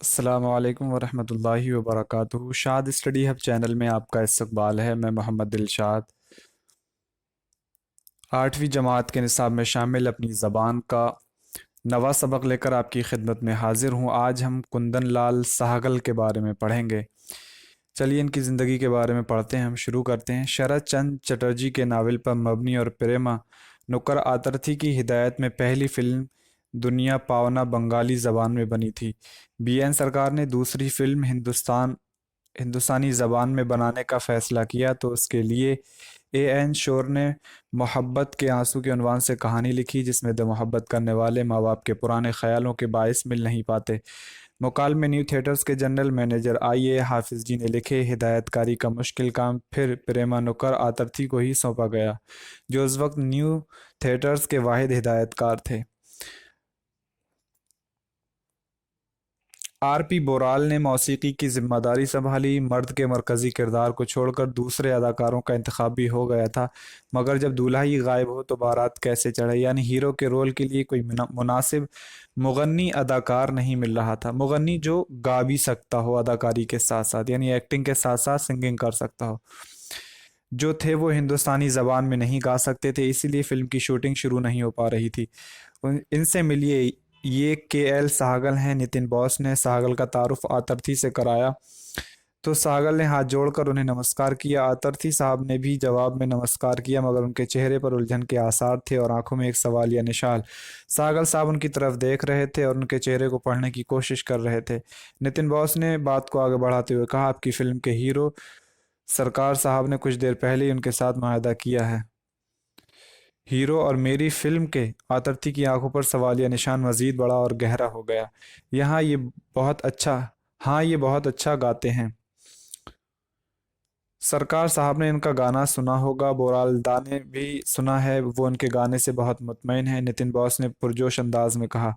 अस्सलामु अलैकुम वरहमतुल्लाहि वबरकातुहू। शाद स्टडी हब चैनल में आपका इस्तकबाल है। मैं मोहम्मद दिलशाद 8वीं जमात के निसाब में शामिल अपनी ज़बान का नवा सबक लेकर आपकी खिदमत में हाजिर हूँ। आज हम कुंदन लाल सहगल के बारे में पढ़ेंगे। चलिए इनकी ज़िंदगी के बारे में पढ़ते हैं। हम शुरू करते हैं। शरद चंद्र चटर्जी के नावल पर मबनी और प्रेमा नुकर आतरथी की हिदायत में पहली फिल्म दुनिया पावना बंगाली ज़बान में बनी थी। बीएन सरकार ने दूसरी फिल्म हिंदुस्तानी ज़बान में बनाने का फ़ैसला किया तो उसके लिए एएन शोर ने मोहब्बत के आंसू के उन्वान से कहानी लिखी, जिसमें दो मोहब्बत करने वाले माँ बाप के पुराने ख्यालों के बायस मिल नहीं पाते। मुकालमे न्यू थिएटर्स के जनरल मैनेजर आई ए हाफिज जी ने लिखे। हिदायतकारी का मुश्किल काम फिर प्रेमा नुकर आतरथी को ही सौंपा गया, जो उस वक्त न्यू थिएटर्स के वाहिद हिदायतकार थे। आर.पी. बोराल ने मौसीकी की जिम्मेदारी संभाली। मर्द के मरकजी किरदार को छोड़कर दूसरे अदाकारों का इंतखाब भी हो गया था, मगर जब दूल्हा ही गायब हो तो बारात कैसे चढ़े। यानी हीरो के रोल के लिए कोई मुनासिब मुगन्नी अदाकार नहीं मिल रहा था। मुगन्नी जो गा भी सकता हो अदाकारी के साथ साथ, यानी एक्टिंग के साथ साथ सिंगिंग कर सकता हो। जो थे वो हिंदुस्तानी ज़बान में नहीं गा सकते थे, इसीलिए फिल्म की शूटिंग शुरू नहीं हो पा रही थी। इनसे मिलिए, ये के एल सहगल हैं। नितिन बॉस ने सहगल का तारुफ आतरथी से कराया तो सहगल ने हाथ जोड़कर उन्हें नमस्कार किया। आतरथी साहब ने भी जवाब में नमस्कार किया, मगर उनके चेहरे पर उलझन के आसार थे और आंखों में एक सवालिया निशान। सहगल साहब उनकी तरफ देख रहे थे और उनके चेहरे को पढ़ने की कोशिश कर रहे थे। नितिन बॉस ने बात को आगे बढ़ाते हुए कहा, आपकी फिल्म के हीरो सरकार साहब ने कुछ देर पहले ही उनके साथ मुआहदा किया है। हीरो और मेरी फिल्म के आतरती की आंखों पर सवालिया निशान मजीद बड़ा और गहरा हो गया। यहाँ ये बहुत अच्छा हाँ, ये बहुत अच्छा गाते हैं। सरकार साहब ने इनका गाना सुना होगा। बोरालदा ने भी सुना है, वो उनके गाने से बहुत मुतमईन है। नितिन बॉस ने पुरजोश अंदाज में कहा।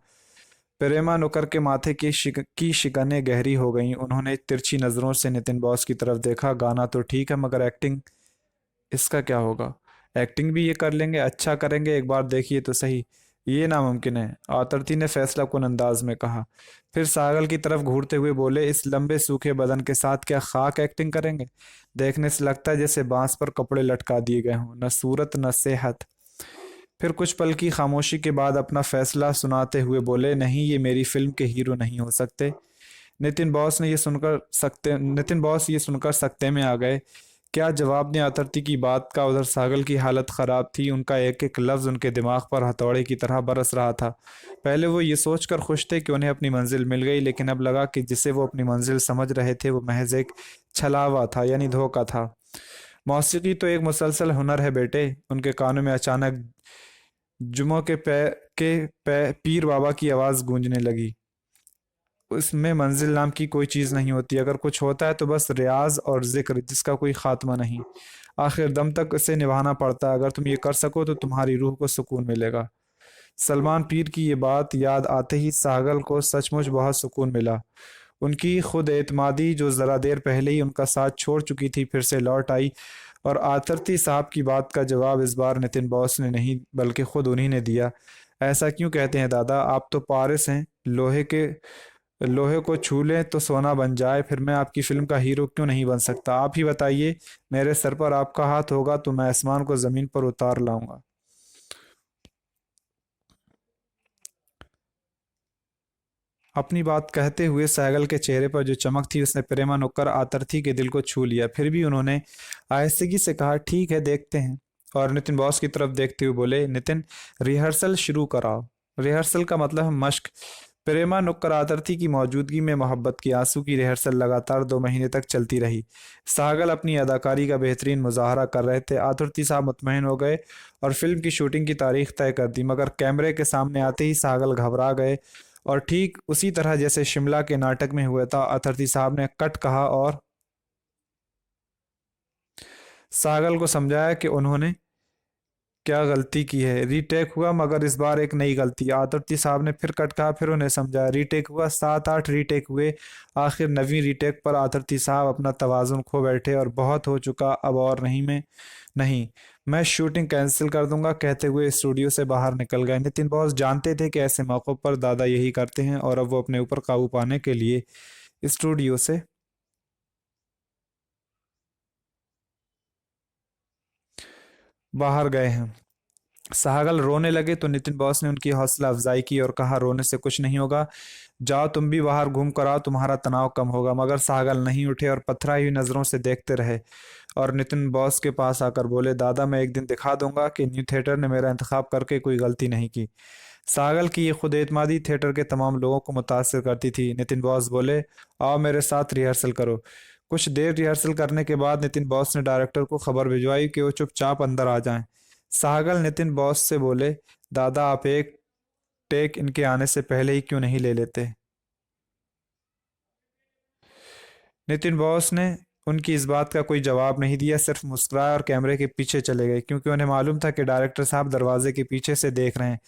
प्रेमा नुकर के माथे की शिकनें गहरी हो गईं। उन्होंने तिरछी नजरों से नितिन बॉस की तरफ देखा। गाना तो ठीक है, मगर एक्टिंग, इसका क्या होगा? एक्टिंग भी ये कर लेंगे, अच्छा करेंगे, एक बार देखिए तो सही। ये नामुमकिन है, आतरती ने फैसला कुन अंदाज में कहा। फिर सागल की तरफ घूरते हुए बोले, इस लंबे सूखे बदन के साथ क्या खाक एक्टिंग करेंगे? देखने से लगता है जैसे बांस पर कपड़े लटका दिए गए हों, न सूरत न सेहत। फिर कुछ पल की खामोशी के बाद अपना फैसला सुनाते हुए बोले, नहीं, ये मेरी फिल्म के हीरो नहीं हो सकते। नितिन बॉस ये सुनकर सकते में आ गए। क्या जवाब ने आतरती की बात का? उधर सागल की हालत खराब थी। उनका एक एक लफ्ज उनके दिमाग पर हथौड़े की तरह बरस रहा था। पहले वो ये सोचकर खुश थे कि उन्हें अपनी मंजिल मिल गई, लेकिन अब लगा कि जिसे वो अपनी मंजिल समझ रहे थे वो महज एक छलावा था, यानी धोखा था। मौसीकी तो एक मुसलसल हुनर है बेटे। उनके कानों में अचानक जुमों पीर बाबा की आवाज गूंजने लगी। उसमें मंजिल नाम की कोई चीज़ नहीं होती। अगर कुछ होता है तो बस रियाज और जिक्र, जिसका कोई खात्मा नहीं। आखिर दम तक इसे निभाना पड़ता है। अगर तुम ये कर सको तो तुम्हारी रूह को सुकून मिलेगा। सलमान पीर की ये बात याद आते ही सागल को सचमुच बहुत सुकून मिला। उनकी खुद एतमादी, जो ज़रा देर पहले ही उनका साथ छोड़ चुकी थी, फिर से लौट आई। और आतरती साहब की बात का जवाब इस बार नितिन बॉस ने नहीं, बल्कि खुद उन्हीं ने दिया। ऐसा क्यों कहते हैं दादा? आप तो पारिस हैं। लोहे को छू लें तो सोना बन जाए। फिर मैं आपकी फिल्म का हीरो क्यों नहीं बन सकता? आप ही बताइए। मेरे सर पर आपका हाथ होगा तो मैं आसमान को जमीन पर उतार लाऊंगा। अपनी बात कहते हुए सहगल के चेहरे पर जो चमक थी, उसने प्रेमा नुक्कर आतरथी के दिल को छू लिया। फिर भी उन्होंने आहिस्तगी से कहा, ठीक है, देखते हैं। और नितिन बॉस की तरफ देखते हुए बोले, नितिन, रिहर्सल शुरू कराओ। रिहर्सल का मतलब है मश्क। प्रेमा नुक्कर आतरथी की मौजूदगी में मोहब्बत की आंसू की रिहर्सल लगातार 2 महीने तक चलती रही। सागल अपनी अदाकारी का बेहतरीन मुजाहरा कर रहे थे। आतुर्ती साहब मुतमईन हो गए और फिल्म की शूटिंग की तारीख तय कर दी, मगर कैमरे के सामने आते ही सागल घबरा गए। और ठीक उसी तरह जैसे शिमला के नाटक में हुआ था, अथर्ती साहब ने कट कहा और सागल को समझाया क्या गलती की है? रीटेक हुआ, मगर इस बार एक नई गलती। आदरती साहब ने फिर कट कहा, फिर उन्हें समझाया। रीटेक हुआ, 7-8 रीटेक हुए। आखिर 9वीं रीटेक पर आदरती साहब अपना तवाज़ुन खो बैठे और बहुत हो चुका, अब और नहीं, नहीं, मैं शूटिंग कैंसिल कर दूंगा कहते हुए स्टूडियो से बाहर निकल गए। नितिन बॉस जानते थे कि ऐसे मौक़ों पर दादा यही करते हैं, और अब वो अपने ऊपर काबू पाने के लिए स्टूडियो से बाहर गए हैं। साहगल रोने लगे तो नितिन बॉस ने उनकी हौसला अफजाई की और कहा, रोने से कुछ नहीं होगा, जाओ तुम भी बाहर घूम कर आओ, तुम्हारा तनाव कम होगा। मगर साहगल नहीं उठे और पथराई हुई नजरों से देखते रहे, और नितिन बॉस के पास आकर बोले, दादा मैं एक दिन दिखा दूंगा कि न्यू थिएटर ने मेरा इंतखाब करके कोई गलती नहीं की। साहगल की ये खुद एतमादी थिएटर के तमाम लोगों को मुतासिर करती थी। नितिन बॉस बोले, आओ मेरे साथ रिहर्सल करो। कुछ देर रिहर्सल करने के बाद नितिन बॉस ने डायरेक्टर को खबर भिजवाई कि वो चुपचाप अंदर आ जाएं। साहगल नितिन बॉस से बोले, दादा आप एक टेक इनके आने से पहले ही क्यों नहीं ले लेते? नितिन बॉस ने उनकी इस बात का कोई जवाब नहीं दिया, सिर्फ मुस्कुराए और कैमरे के पीछे चले गए, क्योंकि उन्हें मालूम था कि डायरेक्टर साहब दरवाजे के पीछे से देख रहे हैं।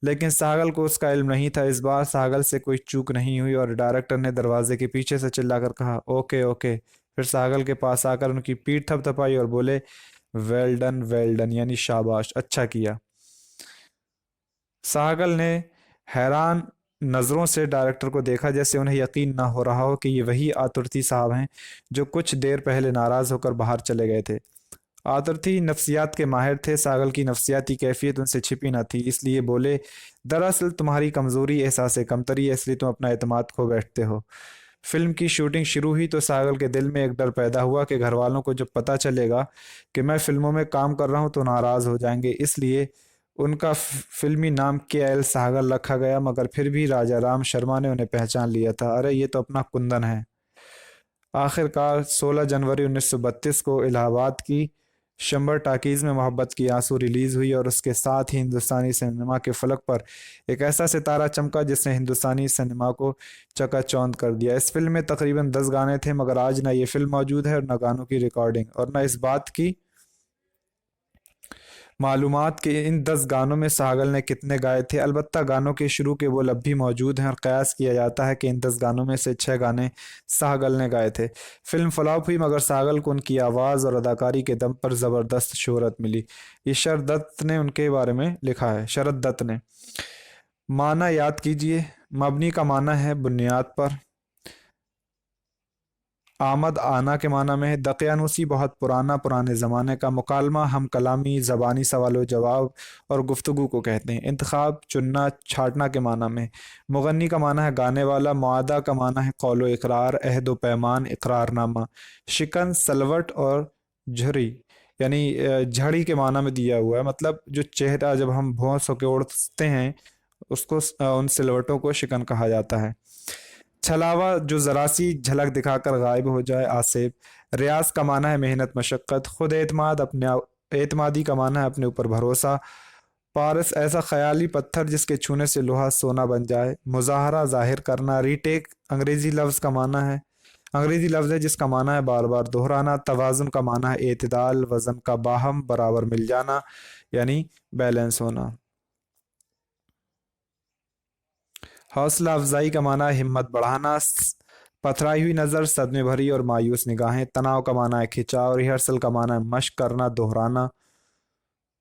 लेकिन साहगल को उसका इल्म नहीं था। इस बार साहगल से कोई चूक नहीं हुई और डायरेक्टर ने दरवाजे के पीछे से चिल्लाकर कहा, ओके ओके। फिर साहगल के पास आकर उनकी पीठ थपथपाई और बोले, वेल डन, यानी शाबाश, अच्छा किया। साहगल ने हैरान नज़रों से डायरेक्टर को देखा, जैसे उन्हें यकीन ना हो रहा हो कि ये वही आतुर्ती साहब हैं जो कुछ देर पहले नाराज़ होकर बाहर चले गए थे। आतुर्ती नफ्सियात के माहिर थे। साहगल की नफ्सियाती कैफियत उनसे छिपी न थी, इसलिए बोले, दरअसल तुम्हारी कमज़ोरी एहसास कमतरी है, इसलिए तुम अपना एतमाद खो बैठते हो। फिल्म की शूटिंग शुरू हुई तो साहगल के दिल में एक डर पैदा हुआ कि घर वालों को जब पता चलेगा कि मैं फिल्मों में काम कर रहा हूं तो नाराज़ हो जाएंगे। इसलिए उनका फिल्मी नाम KL साहगल रखा गया। मगर फिर भी राजा राम शर्मा ने उन्हें पहचान लिया था। अरे ये तो अपना कुंदन है। आखिरकार 16 जनवरी 1932 को इलाहाबाद की शंबर टाकीज़ में मोहब्बत की आंसू रिलीज़ हुई, और उसके साथ ही हिंदुस्तानी सिनेमा के फलक पर एक ऐसा सितारा चमका जिसने हिंदुस्तानी सिनेमा को चकाचौंध कर दिया। इस फिल्म में तकरीबन 10 गाने थे, मगर आज ना ये फिल्म मौजूद है और ना गानों की रिकॉर्डिंग, और ना इस बात की मालूमात कि इन 10 गानों में साहगल ने कितने गाए थे। अलबत्ता गानों के शुरू के बोल अब भी मौजूद हैं, और कयास किया जाता है कि इन 10 गानों में से 6 गाने साहगल ने गाए थे। फिल्म फ्लॉप हुई, मगर साहगल को उनकी आवाज़ और अदाकारी के दम पर ज़बरदस्त शोहरत मिली। ये शरद दत्त ने उनके बारे में लिखा है। शरद दत्त ने माना याद कीजिए। मबनी का माना है बुनियाद पर। आमद आना के माना में है। दकियानूसी बहुत पुराना, पुराने ज़माने का। मुकालमा हम कलामी, ज़बानी सवाल जवाब और गुफ्तगू को कहते हैं। इंतखाब चुनना, छाटना के माना में। मुगन्नी का माना है गाने वाला। मुआदा का माना है कौलो इकरार, अहद व पैमान, इकरारनामा। शिकन, सलवट और झुरी, यानी झड़ी के माना में दिया हुआ है। मतलब जो चेहरा जब हम भौंस होकर उड़ते हैं उसको, उन सिलवटों को शिकन कहा जाता है। छलावा, जो जरा सी झलक दिखाकर गायब हो जाए, आसेब। रियाज का माना है मेहनत मशक्क़त। खुद एतमाद, एतमादी का माना है अपने ऊपर भरोसा। पारस, ऐसा ख्याली पत्थर जिसके छूने से लोहा सोना बन जाए। मुजाहरा, जाहिर करना। रीटेक, अंग्रेजी लफ्ज़ है जिसका माना है बार बार दोहराना। तवाज़ुन का माना है एतदाल, वज़न का बाहम बराबर मिल जाना, यानी बैलेंस होना। हौसला अफजाई का माना है हिम्मत बढ़ाना। पथराई हुई नज़र, सदमे भरी और मायूस निगाहें। तनाव का माना है खिंचाव। रिहर्सल का माना है मश्क करना, दोहराना।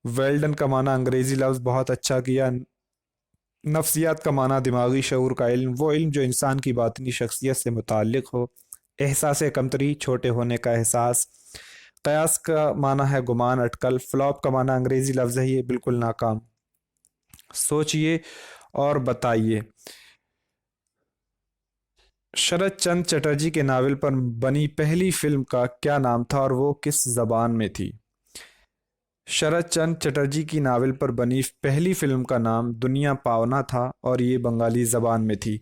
वेल्डन का माना अंग्रेजी लफ्ज़ बहुत अच्छा किया। नफ्सियात का माना दिमागी शऊर का इल्म, वो इल्म जो इंसान की बातनी शख्सियत से मुताल्लिक हो। एहसास कमतरी, छोटे होने का एहसास। कयास का माना है गुमान, अटकल। फ्लॉप का माना अंग्रेजी लफ्ज़ है ये, बिल्कुल नाकाम। सोचिए और बताइए। शरद चंद्र चटर्जी के नावल पर बनी पहली फिल्म का क्या नाम था और वो किस जबान में थी? शरद चंद्र चटर्जी की नावल पर बनी पहली फिल्म का नाम दुनिया पावना था और ये बंगाली जबान में थी।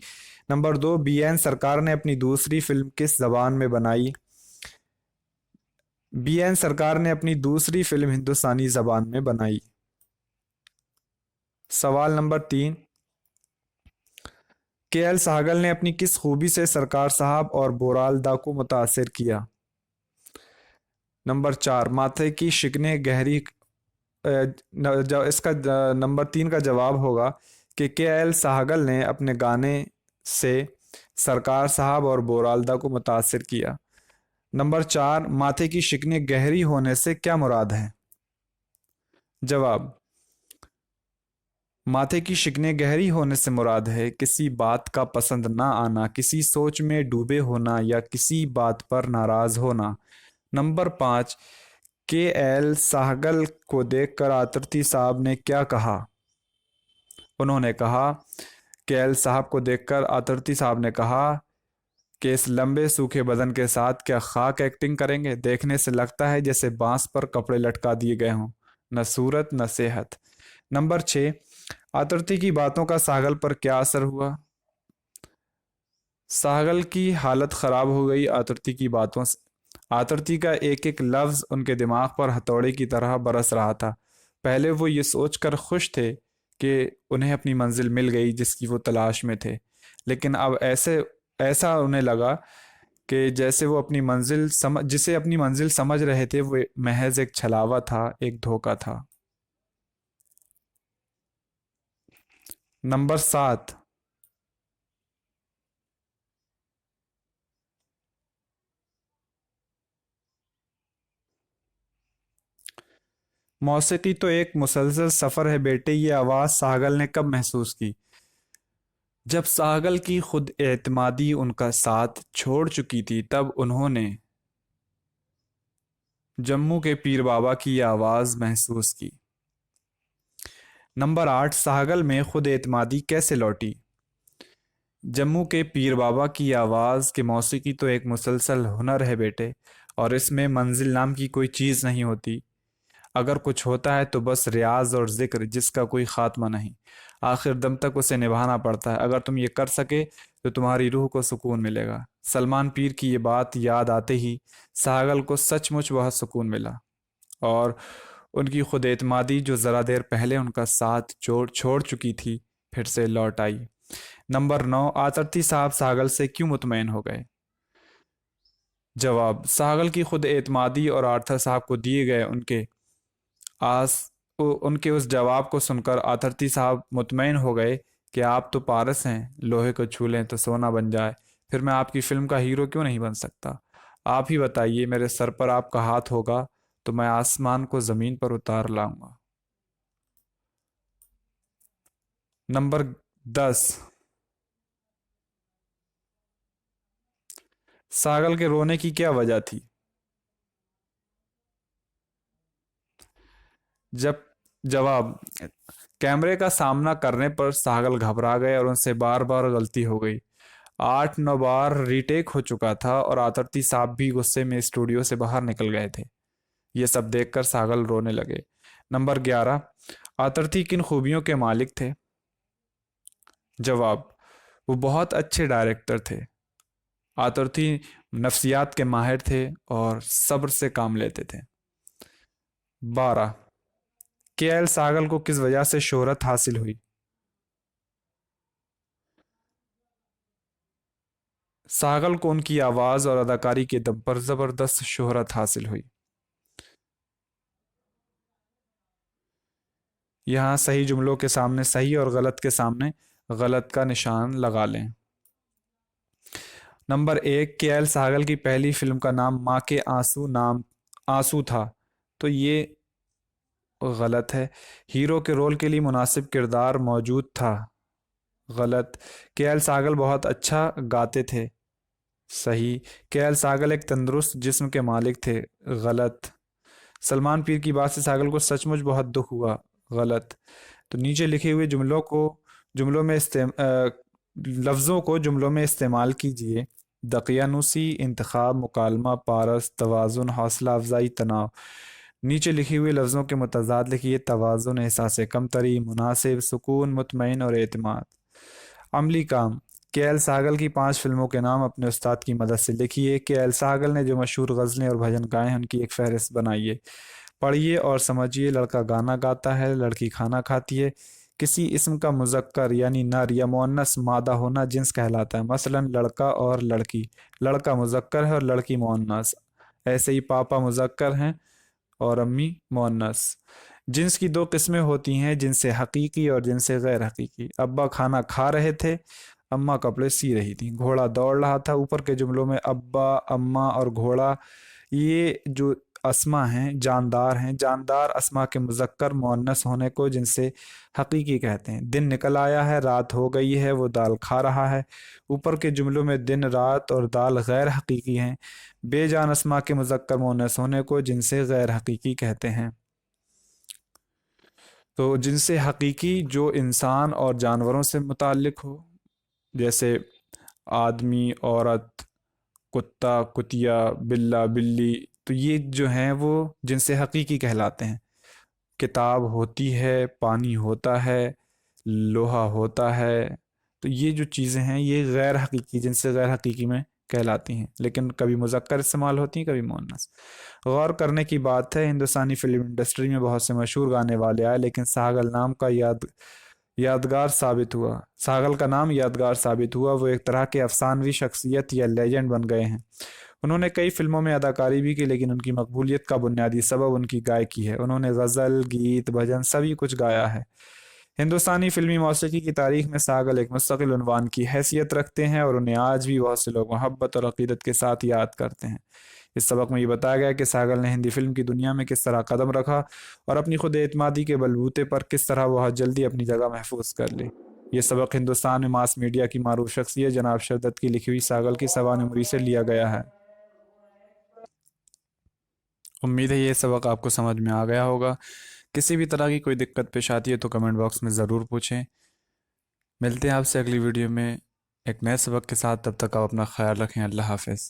नंबर 2, BN सरकार ने अपनी दूसरी फिल्म किस जबान में बनाई? BN सरकार ने अपनी दूसरी फिल्म हिंदुस्तानी जबान में बनाई। सवाल नंबर 3, KL साहगल ने अपनी किस खूबी से सरकार साहब और बोराल दा को मुतासिर किया? नंबर 4, माथे की शिकने गहरी इसका नंबर 3 का जवाब होगा कि के एल सहगल ने अपने गाने से सरकार साहब और बोरालदा को मुतासिर किया। नंबर 4, माथे की शिकने गहरी होने से क्या मुराद है? जवाब, माथे की शिकने गहरी होने से मुराद है किसी बात का पसंद ना आना, किसी सोच में डूबे होना या किसी बात पर नाराज होना। नंबर 5, के एल सहगल को देखकर आतरती साहब ने क्या कहा? उन्होंने कहा, के एल साहब को देखकर आतरती साहब ने कहा कि इस लंबे सूखे बदन के साथ क्या खाक एक्टिंग करेंगे? देखने से लगता है जैसे बांस पर कपड़े लटका दिए गए हों, न सूरत न सेहत। नंबर 6, आतरती की बातों का सागल पर क्या असर हुआ? सागल की हालत खराब हो गई आतरती की बातों से। आतरती का एक एक लफ्ज उनके दिमाग पर हथौड़े की तरह बरस रहा था। पहले वो ये सोचकर खुश थे कि उन्हें अपनी मंजिल मिल गई जिसकी वो तलाश में थे, लेकिन अब ऐसे ऐसा उन्हें लगा कि जैसे वो अपनी मंजिल समझ जिसे अपनी मंजिल समझ रहे थे वो महज एक छलावा था, एक धोखा था। नंबर 7, मौसीकी तो एक मुसलसल सफर है बेटे, ये आवाज साहगल ने कब महसूस की? जब साहगल की खुद एतमादी उनका साथ छोड़ चुकी थी, तब उन्होंने जम्मू के पीर बाबा की ये आवाज महसूस की। नंबर 8, साहगल में खुद एतमादी कैसे लौटी? जम्मू के पीर बाबा की आवाज़ कि मौसीकी तो एक मुसलसल हुनर है बेटे, और इसमें मंजिल नाम की कोई चीज़ नहीं होती। अगर कुछ होता है तो बस रियाज और जिक्र जिसका कोई खात्मा नहीं, आखिर दम तक उसे निभाना पड़ता है। अगर तुम ये कर सके तो तुम्हारी रूह को सुकून मिलेगा। सलमान पीर की ये बात याद आते ही सागल को सचमुच बहुत सुकून मिला, और उनकी खुद एतमादी जो ज़रा देर पहले उनका साथ छोड़ छोड़ चुकी थी फिर से लौट आई। नंबर 9, आतरती साहब सागल से क्यों मुतमईन हो गए? जवाब, सागल की खुद एतमादी और आर्थर साहब को दिए गए आस उनके उस जवाब को सुनकर आथरती साहब मुतमईन हो गए कि आप तो पारस हैं, लोहे को छू लें तो सोना बन जाए, फिर मैं आपकी फिल्म का हीरो क्यों नहीं बन सकता? आप ही बताइए, मेरे सर पर आपका हाथ होगा तो मैं आसमान को ज़मीन पर उतार लाऊंगा। नंबर 10, सागल के रोने की क्या वजह थी? जब जवाब, कैमरे का सामना करने पर सागल घबरा गए और उनसे बार बार गलती हो गई। 8-9 बार रीटेक हो चुका था और आतरती साहब भी गुस्से में स्टूडियो से बाहर निकल गए थे। ये सब देखकर सागल रोने लगे। नंबर 11, आतरती किन खूबियों के मालिक थे? जवाब, वो बहुत अच्छे डायरेक्टर थे। आतरती नफ्सियात के माहिर थे और सब्र से काम लेते थे। 12, के एल सागल को किस वजह से शोहरत हासिल हुई? सागल को उनकी आवाज़ और अदाकारी के दम पर ज़बरदस्त शोहरत हासिल हुई। यहाँ सही जुमलों के सामने सही और गलत के सामने गलत का निशान लगा लें। नंबर 1, के एल सागल की पहली फिल्म का नाम माँ के आंसू था, तो ये गलत है। हीरो के रोल के लिए मुनासिब किरदार मौजूद था, गलत। के एल सागल बहुत अच्छा गाते थे, सही। के एल सागल एक तंदुरुस्त जिस्म के मालिक थे, गलत। सलमान पीर की बात से सागल को सचमुच बहुत दुख हुआ, गलत। तो नीचे लिखे हुए जुमलों में लफ्ज़ों को जुमलों में इस्तेमाल कीजिए। दकियानुसी, इंतखाब, मुकालमा, पारस, तवाज़ुन, हौसला अफजाई, तनाव। नीचे लिखे हुए लफ्ज़ों के मुतज़ाद लिखिए। तवाज़ुन, एहसास कमतरी, मुनासिब, सुकून, मुतमईन और एतमाद। अमली काम, के एल सागल की 5 फिल्मों के नाम अपने उस्ताद की मदद से लिखिए। के एल सागल ने जो मशहूर गज़लें और भजन गाए हैं उनकी एक फहरिस्त बनाइए। पढ़िए और समझिए। लड़का गाना गाता है, लड़की खाना खाती है। किसी इस्म का मुज़क्कर यानी नर या मुअन्नस मादा होना जिन्स कहलाता है। मसलन लड़का और लड़की, लड़का मुज़क्कर है और लड़की मुअन्नस। ऐसे ही पापा मुज़क्कर हैं और अम्मी मुअन्नस। जिन्स की दो किस्में होती हैं, जिनसे हकीकी और जिनसे गैर हकीकी। अब्बा खाना खा रहे थे, अम्मा कपड़े सी रही थी। घोड़ा दौड़ रहा था। ऊपर के जुमलों में अब्बा, अम्मा और घोड़ा, ये जो अस्मा हैं, जानदार हैं। जानदार अस्मा के मुज़क्कर मुअन्नस होने को जिनसे हकीकी कहते हैं। दिन निकल आया है, रात हो गई है, वो दाल खा रहा है। ऊपर के जुमलों में दिन, रात और दाल गैर हकीकी हैं। बेजान अस्मा के मुज़क्कर मुअन्नस होने को जिनसे गैर हकीकी कहते हैं। तो जिनसे हकीकी जो इंसान और जानवरों से मुताल्लिक हो, जैसे आदमी, औरत, कुत्ता, कुतिया, बिल्ला, बिल्ली, तो ये जो हैं वो जिनसे हकीकी कहलाते हैं। किताब होती है, पानी होता है, लोहा होता है, तो ये जो चीज़ें हैं ये गैर हकीकी, जिनसे गैर हकीकी में कहलाती हैं, लेकिन कभी मुज़क्कर इस्तेमाल होती हैं, कभी मुअन्नस। गौर करने की बात है, हिंदुस्तानी फिल्म इंडस्ट्री में बहुत से मशहूर गाने वाले आए, लेकिन सागल नाम का यादगार साबित हुआ। सागल का नाम यादगार साबित हुआ। वो एक तरह के अफसानवी शख्सियत या लेजेंड बन गए हैं। उन्होंने कई फिल्मों में अदाकारी भी की, लेकिन उनकी मकबूलियत का बुनियादी सबब उनकी गायकी है। उन्होंने गज़ल, गीत, भजन सभी कुछ गाया है। हिंदुस्तानी फिल्मी मौसीकी की तारीख में सागल एक मुस्तकिल उन्वान की हैसियत रखते हैं और उन्हें आज भी बहुत से लोग मोहब्बत और अकीदत के साथ याद करते हैं। इस सबक में ये बताया गया कि सागल ने हिंदी फिल्म की दुनिया में किस तरह कदम रखा और अपनी खुद एतमादी के बलबूते पर किस तरह बहुत जल्दी अपनी जगह महफूज कर ली। ये सबक हिंदुस्तान में मास मीडिया की मारूफ शख्सियत जनाब शरदत की लिखी हुई सागल की सवानमरी से लिया गया है। उम्मीद है ये सबक आपको समझ में आ गया होगा। किसी भी तरह की कोई दिक्कत पेश आती है तो कमेंट बॉक्स में ज़रूर पूछें। मिलते हैं आपसे अगली वीडियो में एक नए सबक के साथ। तब तक आप अपना ख्याल रखें। अल्लाह हाफ़िज़।